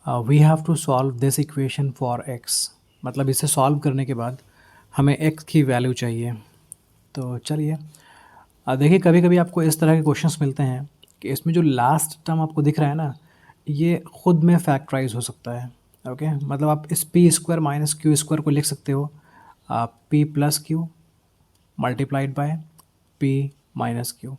We have to solve this equation for x, मतलब इसे solve करने के बाद हमें एक्स की वैल्यू चाहिए। तो चलिए देखिए, कभी कभी आपको इस तरह के क्वेश्चंस मिलते हैं कि इसमें जो लास्ट टर्म आपको दिख रहा है ना, ये खुद में फैक्टराइज हो सकता है। ओके, मतलब आप इस P square minus Q square को लिख सकते हो P plus Q multiplied by P minus Q.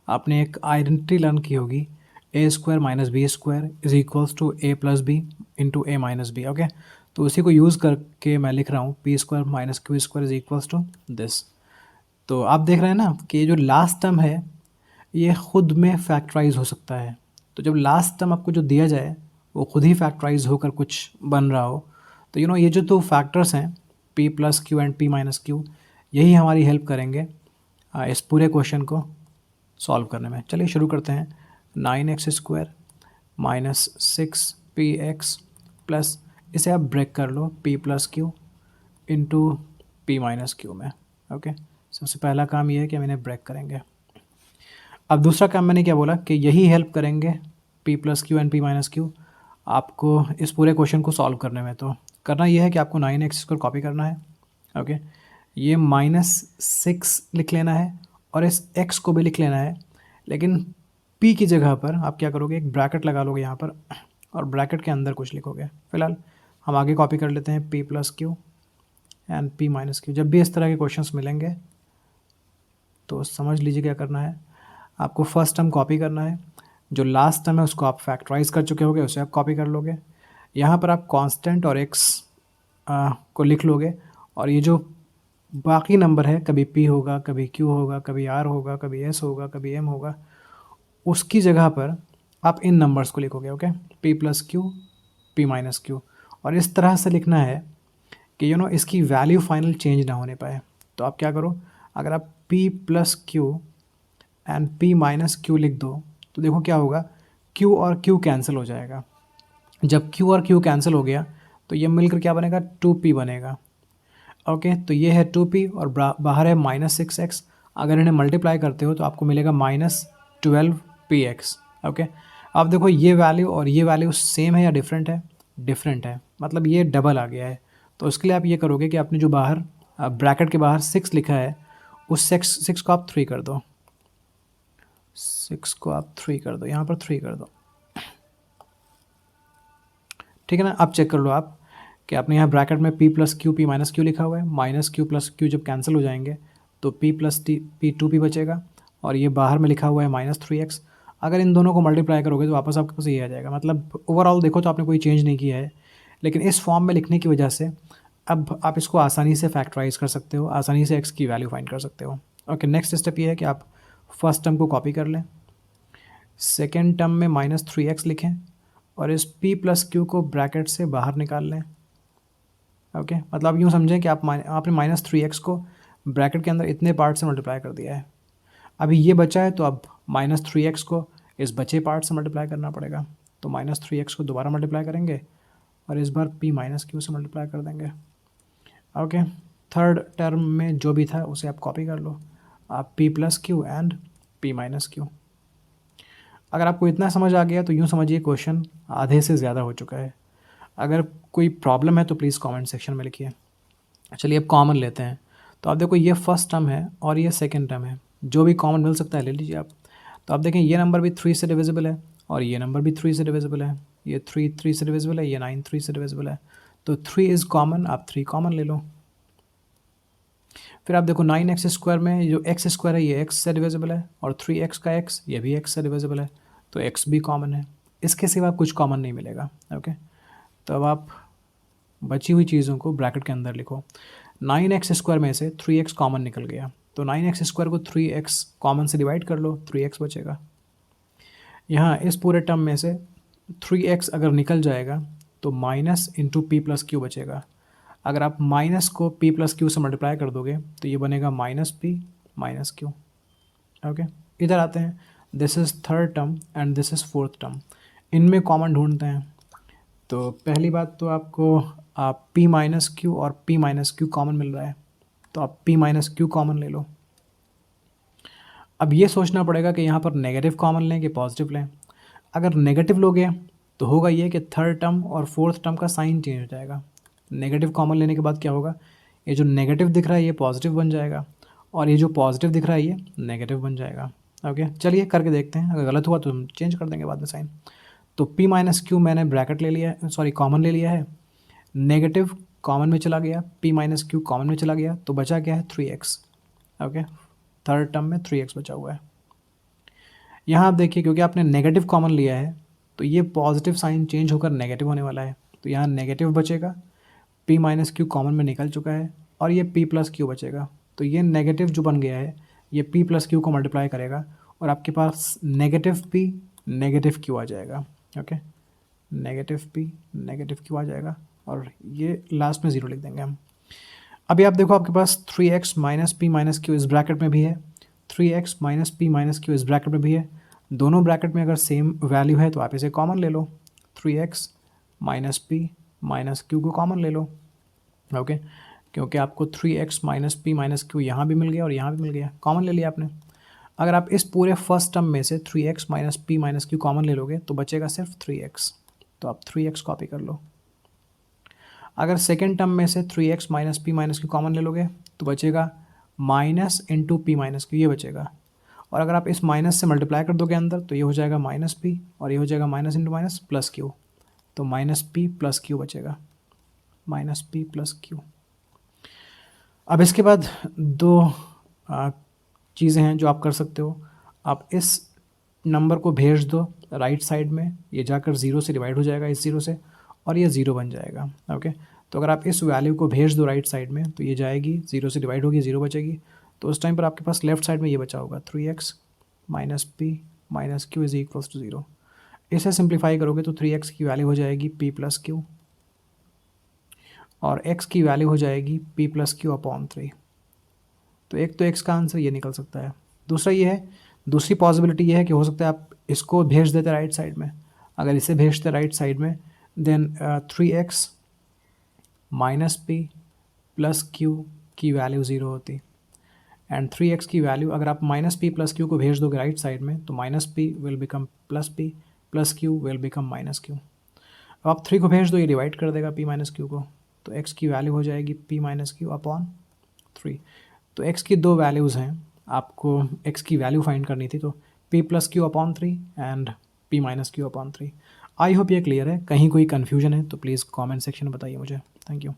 आपने एक आइडेंटिटी लर्न की होगी, A square minus B square is equals to A plus B into A minus B. Okay, तो उसी को यूज़ करके मैं लिख रहा हूँ P square minus Q square is equals to this. तो आप देख रहे हैं ना कि ये जो लास्ट टर्म है ये खुद में फैक्टराइज हो सकता है। तो जब लास्ट टर्म आपको जो दिया जाए वो खुद ही फैक्टराइज होकर कुछ बन रहा हो, तो ये जो दो फैक्टर्स हैं p plus Q and p minus Q, यही हमारी हेल्प करेंगे इस पूरे क्वेश्चन को सॉल्व करने में। चलिए शुरू करते हैं। 9x² माइनस 6px प्लस, इसे आप ब्रेक कर लो p plus Q into p minus Q में। ओके, सबसे पहला काम ये है कि हम इन्हें ब्रेक करेंगे। अब दूसरा काम मैंने क्या बोला कि यही हेल्प करेंगे p plus Q and p minus Q आपको इस पूरे क्वेश्चन को सॉल्व करने में। तो करना यह है कि आपको 9x² कॉपी करना है। ओके, ये -6 लिख लेना है और इस x को भी लिख लेना है, लेकिन p की जगह पर आप क्या करोगे, एक ब्रैकेट लगा लोगे यहाँ पर और ब्रैकेट के अंदर कुछ लिखोगे। फिलहाल हम आगे कॉपी कर लेते हैं p plus Q and p minus Q. जब भी इस तरह के क्वेश्चंस मिलेंगे तो समझ लीजिए क्या करना है। आपको फर्स्ट टर्म कॉपी करना है, जो लास्ट टर्म है उसको आप फैक्टराइज कर चुके होगे उसे आप कॉपी कर लोगे। यहाँ पर आप कांस्टेंट और x को लिख लोगे, और ये जो बाकी नंबर है, कभी p होगा, कभी q होगा, कभी r होगा, कभी s होगा, कभी m होगा, उसकी जगह पर आप इन नंबर्स को लिखोगे। Okay, p plus Q p minus Q, और इस तरह से लिखना है कि इसकी वैल्यू फाइनल चेंज ना होने पाए। तो आप क्या करो, अगर आप p plus Q and p minus Q लिख दो तो देखो क्या होगा, q और q कैंसिल हो जाएगा। जब q और q कैंसिल हो गया तो ये मिलकर क्या बनेगा, 2p बनेगा। ओके, तो ये है 2p और बाहर है -6x। अगर इन्हें मल्टीप्लाई करते हो तो आपको मिलेगा -12px। ओके, अब देखो ये वैल्यू और ये वैल्यू सेम है या डिफरेंट है, डिफरेंट है, मतलब ये डबल आ गया है। तो उसके लिए आप ये करोगे कि आपने जो बाहर ब्रैकेट के बाहर 6 लिखा है उस 6 को आप 3 कर दो, 6 को आप 3 कर दो, यहाँ पर 3 कर दो। ठीक है ना, अब चेक कर लो आप कि आपने यहाँ ब्रैकेट में p plus Q p minus Q लिखा हुआ है, माइनस क्यू प्लस क्यू जब कैंसिल हो जाएंगे तो p plus T p 2p बचेगा, और ये बाहर में लिखा हुआ है -3x। अगर इन दोनों को मल्टीप्लाई करोगे तो वापस आपके पास ये आ जाएगा। मतलब ओवरऑल देखो तो आपने कोई चेंज नहीं किया है, लेकिन इस फॉर्म में लिखने की वजह से अब आप इसको आसानी से फैक्टराइज कर सकते हो, आसानी से x की वैल्यू फाइंड कर सकते हो। ओके, नेक्स्ट स्टेप ये है कि आप फर्स्ट टर्म को कॉपी कर लें, सेकेंड टर्म में -3x लिखें और इस p प्लस क्यू को ब्रैकेट से बाहर निकाल लें। ओके, मतलब यूँ समझें कि आपने -3x को ब्रैकेट के अंदर इतने पार्ट से मल्टीप्लाई कर दिया है। अभी ये बचा है तो अब -3x को इस बचे पार्ट से मल्टीप्लाई करना पड़ेगा। तो -3x को दोबारा मल्टीप्लाई करेंगे और इस बार p माइनस क्यू से मल्टीप्लाई कर देंगे। ओके, थर्ड टर्म में जो भी था उसे आप कॉपी कर लो, आप p plus Q and p minus Q. अगर आपको इतना समझ आ गया तो यूँ समझिए क्वेश्चन आधे से ज़्यादा हो चुका है। अगर कोई प्रॉब्लम है तो प्लीज़ कमेंट सेक्शन में लिखिए। चलिए अब कॉमन लेते हैं। तो आप देखो ये फर्स्ट टर्म है और ये सेकंड टर्म है, जो भी कॉमन मिल सकता है ले लीजिए आप। तो आप देखें ये नंबर भी 3 से डिविजिबल है और ये नंबर भी 3 से डिविजिबल है, ये 3 से डिविजिबल है, ये 9 3 से डिविजिबल है। तो 3 इज़ कॉमन, आप 3 कॉमन ले लो। फिर आप देखो 9x² में जो x² है ये x से डिविजिबल है, और 3x का x ये भी x से डिविजिबल है, तो x भी कॉमन है। इसके सिवा कुछ कॉमन नहीं मिलेगा। ओके, तो अब आप बची हुई चीज़ों को ब्रैकेट के अंदर लिखो। 9x² में से 3x कॉमन निकल गया, तो 9x² को 3x कॉमन से डिवाइड कर लो, 3x बचेगा। यहाँ इस पूरे टर्म में से 3x अगर निकल जाएगा तो minus into P plus Q बचेगा। अगर आप माइनस को p प्लस क्यू से मल्टीप्लाई कर दोगे तो ये बनेगा -p माइनस क्यू। ओके, इधर आते हैं, this is third term and this is fourth term. इनमें कॉमन ढूंढते हैं। तो पहली बात तो आपको p माइनस क्यू और p माइनस क्यू कॉमन मिल रहा है, तो आप p माइनस क्यू कॉमन ले लो। अब ये सोचना पड़ेगा कि यहाँ पर नेगेटिव कॉमन लें कि पॉजिटिव लें। अगर नेगेटिव लोगे तो होगा ये कि थर्ड टर्म और फोर्थ टर्म का साइन चेंज हो जाएगा। नेगेटिव कॉमन लेने के बाद क्या होगा, ये जो नेगेटिव दिख रहा है ये पॉजिटिव बन जाएगा, और ये जो पॉजिटिव दिख रहा है ये नेगेटिव बन जाएगा। ओके, चलिए करके देखते हैं, अगर गलत हुआ तो हम चेंज कर देंगे बाद में साइन। तो p माइनस क्यू मैंने ब्रैकेट ले लिया है, सॉरी कॉमन ले लिया है, नेगेटिव कॉमन में चला गया, p माइनस क्यू कॉमन में चला गया, तो बचा क्या है 3x। ओके, थर्ड टर्म में 3x बचा हुआ है। यहाँ आप देखिए क्योंकि आपने नेगेटिव कॉमन लिया है तो ये पॉजिटिव साइन चेंज होकर नेगेटिव होने वाला है, तो यहाँ नेगेटिव बचेगा, p माइनस क्यू कॉमन में निकल चुका है, और ये p प्लस क्यू बचेगा। तो ये नेगेटिव जो बन गया है ये p प्लस क्यू को मल्टीप्लाई करेगा और आपके पास नेगेटिव p नेगेटिव क्यू आ जाएगा। Okay, negative p negative Q आ जाएगा, और ये लास्ट में 0 लिख देंगे हम। अभी आप देखो आपके पास 3x minus p minus Q इस ब्रैकेट में भी है, 3x minus p minus Q इस ब्रैकेट में भी है। दोनों ब्रैकेट में अगर सेम वैल्यू है तो आप इसे कॉमन ले लो, 3x minus p minus Q को कॉमन ले लो। ओके, क्योंकि आपको 3x minus p minus Q यहाँ भी मिल गया और यहाँ भी मिल गया, कॉमन ले लिया आपने। अगर आप इस पूरे फर्स्ट टर्म में से 3x minus p minus Q common ले लोगे तो बचेगा सिर्फ 3x, तो आप 3x कॉपी कर लो। अगर सेकेंड टर्म में से 3x minus p minus Q common ले लोगे तो बचेगा minus into P minus Q, ये बचेगा। और अगर आप इस माइनस से मल्टीप्लाई कर दोगे अंदर तो ये हो जाएगा माइनस पी, और ये हो जाएगा minus into minus plus Q, तो माइनस पी प्लस क्यू बचेगा, माइनस पी प्लस क्यू। अब इसके बाद दो चीज़ें हैं जो आप कर सकते हो। आप इस नंबर को भेज दो राइट साइड में, ये जाकर 0 से डिवाइड हो जाएगा इस 0 से, और ये 0 बन जाएगा। ओके, तो अगर आप इस वैल्यू को भेज दो राइट साइड में तो ये जाएगी 0 से डिवाइड होगी, 0 बचेगी। तो उस टाइम पर आपके पास लेफ्ट साइड में ये बचा होगा 3x minus p minus q is equals to 0। इसे सिंप्लीफाई करोगे तो 3x की वैल्यू हो जाएगी p प्लस क्यू, और x की वैल्यू हो जाएगी p प्लस क्यू अपॉन 3। तो एक तो x का आंसर ये निकल सकता है। दूसरा ये है, दूसरी पॉसिबिलिटी ये है कि हो सकता है आप इसको भेज देते राइट साइड में। अगर इसे भेजते राइट साइड में then 3x minus p plus q की वैल्यू 0 होती, एंड 3x की वैल्यू अगर आप माइनस पी प्लस क्यू को भेज दोगे राइट साइड में तो minus P will become plus P plus Q will become minus Q. अब आप 3 को भेज दो, ये डिवाइड कर देगा p माइनस क्यू को, तो x की वैल्यू हो जाएगी p माइनस क्यू अपॉन 3। तो x की दो वैल्यूज़ हैं, आपको x की वैल्यू फाइंड करनी थी, तो p plus Q upon 3 and p minus Q upon 3। I hope ये क्लियर है। कहीं कोई कन्फ्यूजन है तो प्लीज़ कमेंट सेक्शन में बताइए मुझे। Thank you.